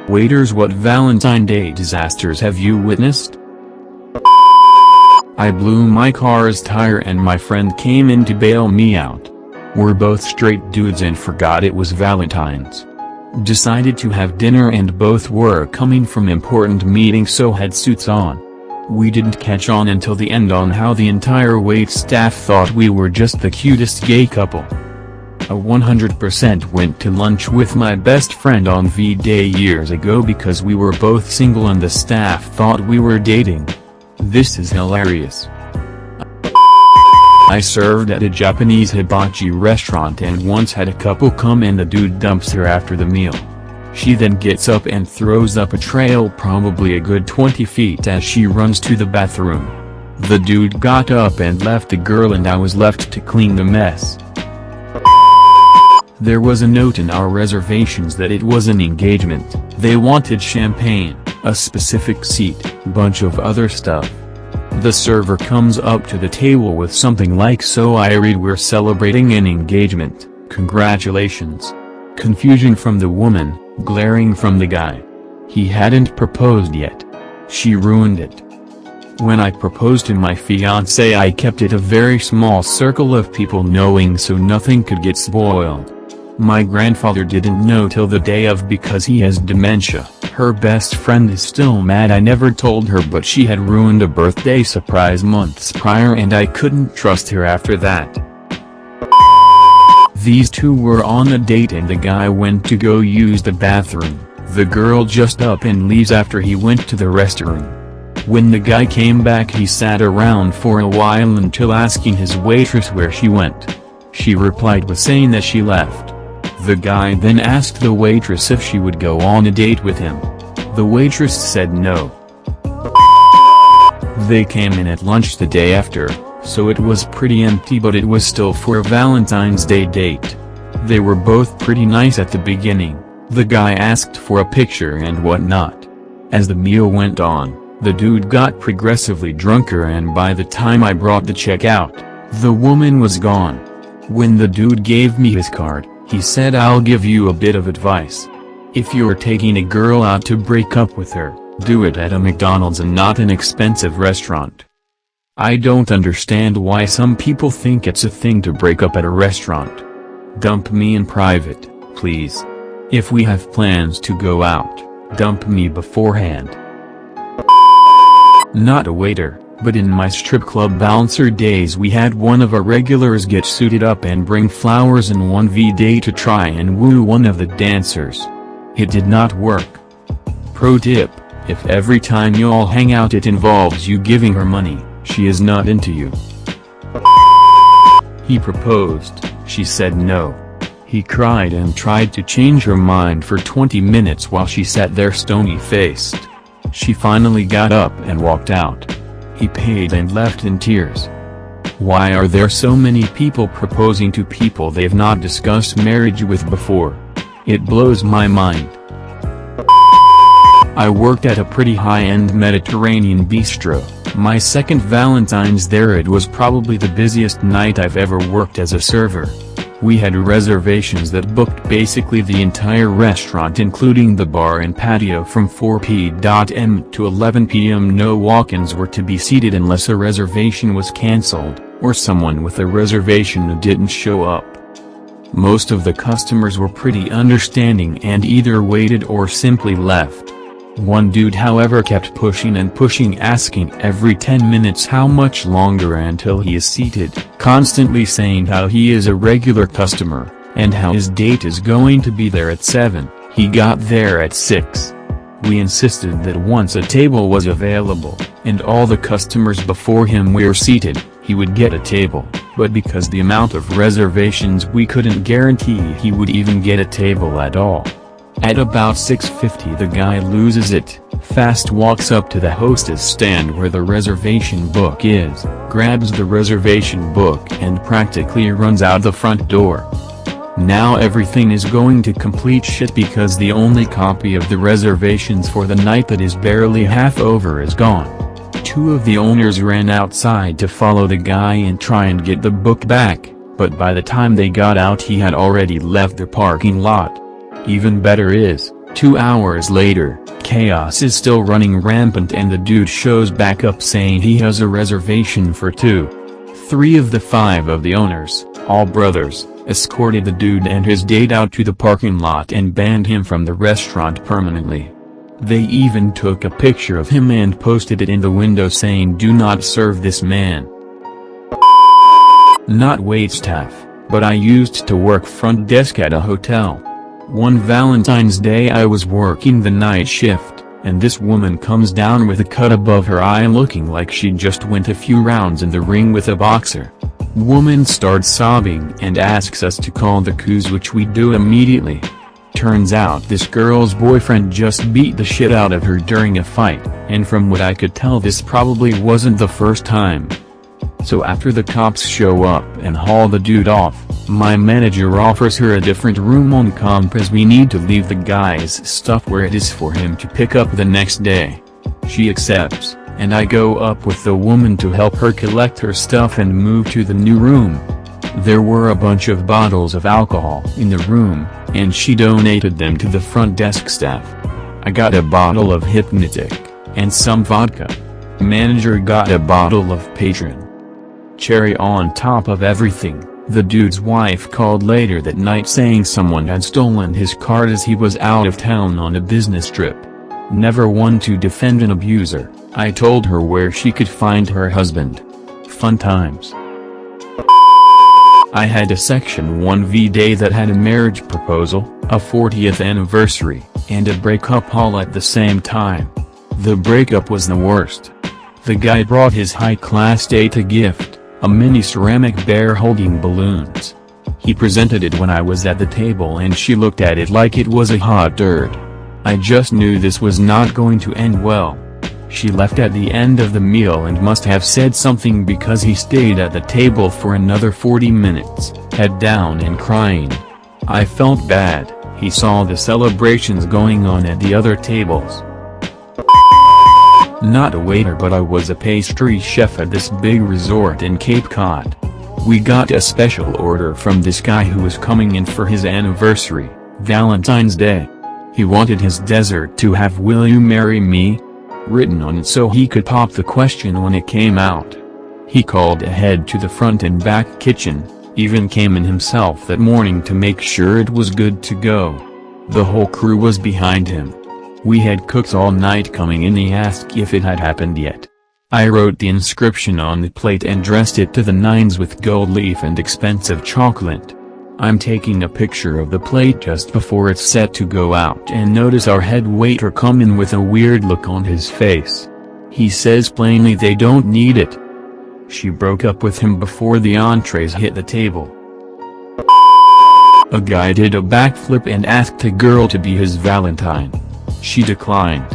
Waiters, what Valentine Day disasters have you witnessed? I blew my car's tire and my friend came in to bail me out. We're both straight dudes and forgot it was Valentine's. Decided to have dinner and both were coming from important meetings, so had suits on. We didn't catch on until the end on how the entire wait staff thought we were just the cutest gay couple. I 100% went to lunch with my best friend on V-Day years ago because we were both single and the staff thought we were dating. This is hilarious. I served at a Japanese hibachi restaurant and once had a couple come and the dude dumps her after the meal. She then gets up and throws up a trail probably a good 20 feet as she runs to the bathroom. The dude got up and left the girl and I was left to clean the mess. There was a note in our reservations that it was an engagement. They wanted champagne, a specific seat, bunch of other stuff. The server comes up to the table with something like, so I read, we're celebrating an engagement, congratulations. Confusion from the woman, glaring from the guy. He hadn't proposed yet. She ruined it. When I proposed to my fiancé, I kept it a very small circle of people knowing so nothing could get spoiled. My grandfather didn't know till the day of because he has dementia. Her best friend is still mad I never told her, but she had ruined a birthday surprise months prior and I couldn't trust her after that. These two were on a date and the guy went to go use the bathroom. The girl just up and leaves after he went to the restroom. When the guy came back, he sat around for a while until asking his waitress where she went. She replied with saying that she left. The guy then asked the waitress if she would go on a date with him. The waitress said no. They came in at lunch the day after, so it was pretty empty, but it was still for a Valentine's Day date. They were both pretty nice at the beginning. The guy asked for a picture and whatnot. As the meal went on, the dude got progressively drunker and by the time I brought the check out, the woman was gone. When the dude gave me his card, he said, "I'll give you a bit of advice. If you're taking a girl out to break up with her, do it at a McDonald's and not an expensive restaurant." I don't understand why some people think it's a thing to break up at a restaurant. Dump me in private, please. If we have plans to go out, dump me beforehand. Not a waiter, but in my strip club bouncer days we had one of our regulars get suited up and bring flowers in one V-Day to try and woo one of the dancers. It did not work. Pro tip: if every time you all hang out it involves you giving her money, she is not into you. He proposed, she said no. He cried and tried to change her mind for 20 minutes while she sat there stony-faced. She finally got up and walked out. He paid and left in tears. Why are there so many people proposing to people they've not discussed marriage with before? It blows my mind. I worked at a pretty high-end Mediterranean bistro. My second Valentine's there. It was probably the busiest night I've ever worked as a server. We had reservations that booked basically the entire restaurant including the bar and patio from 4 p.m. to 11 p.m. No walk-ins were to be seated unless a reservation was cancelled, or someone with a reservation didn't show up. Most of the customers were pretty understanding and either waited or simply left. One dude however kept pushing and pushing, asking every 10 minutes how much longer until he is seated, constantly saying how he is a regular customer, and how his date is going to be there at 7, he got there at 6. We insisted that once a table was available, and all the customers before him were seated, he would get a table, but because the amount of reservations we couldn't guarantee he would even get a table at all. At about 6:50 the guy loses it, fast walks up to the hostess stand where the reservation book is, grabs the reservation book and practically runs out the front door. Now everything is going to complete shit because the only copy of the reservations for the night that is barely half over is gone. Two of the owners ran outside to follow the guy and try and get the book back, but by the time they got out he had already left the parking lot. Even better is, 2 hours later, chaos is still running rampant and the dude shows back up saying he has a reservation for 2. 3 of the 5 of the owners, all brothers, escorted the dude and his date out to the parking lot and banned him from the restaurant permanently. They even took a picture of him and posted it in the window saying "Do not serve this man." Not waitstaff, but I used to work front desk at a hotel. One Valentine's Day I was working the night shift, and this woman comes down with a cut above her eye looking like she just went a few rounds in the ring with a boxer. Woman starts sobbing and asks us to call the coos, which we do immediately. Turns out this girl's boyfriend just beat the shit out of her during a fight, and from what I could tell this probably wasn't the first time. So after the cops show up and haul the dude off, my manager offers her a different room on comp as we need to leave the guy's stuff where it is for him to pick up the next day. She accepts, and I go up with the woman to help her collect her stuff and move to the new room. There were a bunch of bottles of alcohol in the room, and she donated them to the front desk staff. I got a bottle of Hypnotic, and some vodka. Manager got a bottle of Patron. Cherry on top of everything, the dude's wife called later that night saying someone had stolen his card as he was out of town on a business trip. Never one to defend an abuser, I told her where she could find her husband. Fun times. I had a Section 1V day that had a marriage proposal, a 40th anniversary, and a breakup all at the same time. The breakup was the worst. The guy brought his high-class date a gift, a mini ceramic bear holding balloons. He presented it when I was at the table and she looked at it like it was a hot turd. I just knew this was not going to end well. She left at the end of the meal and must have said something because he stayed at the table for another 40 minutes, head down and crying. I felt bad. He saw the celebrations going on at the other tables. Not a waiter, but I was a pastry chef at this big resort in Cape Cod. We got a special order from this guy who was coming in for his anniversary, Valentine's Day. He wanted his dessert to have "Will you marry me?" written on it so he could pop the question when it came out. He called ahead to the front and back kitchen, even came in himself that morning to make sure it was good to go. The whole crew was behind him. We had cooked all night coming in. He asked if it had happened yet. I wrote the inscription on the plate and dressed it to the nines with gold leaf and expensive chocolate. I'm taking a picture of the plate just before it's set to go out and notice our head waiter come in with a weird look on his face. He says plainly they don't need it. She broke up with him before the entrees hit the table. A guy did a backflip and asked a girl to be his Valentine. She declined.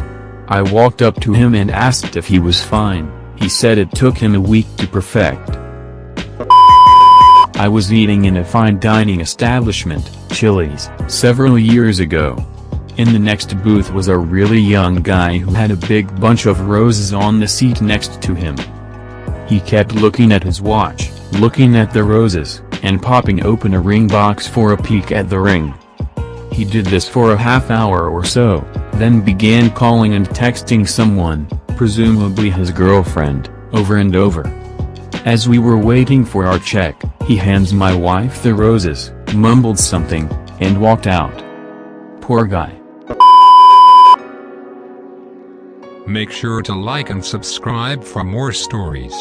I walked up to him and asked if he was fine. He said it took him a week to perfect. I was eating in a fine dining establishment, Chili's, several years ago. In the next booth was a really young guy who had a big bunch of roses on the seat next to him. He kept looking at his watch, looking at the roses, and popping open a ring box for a peek at the ring. He did this for a half hour or so, then began calling and texting someone, presumably his girlfriend, over and over. As we were waiting for our check, he hands my wife the roses, mumbled something, and walked out. Poor guy. Make sure to like and subscribe for more stories.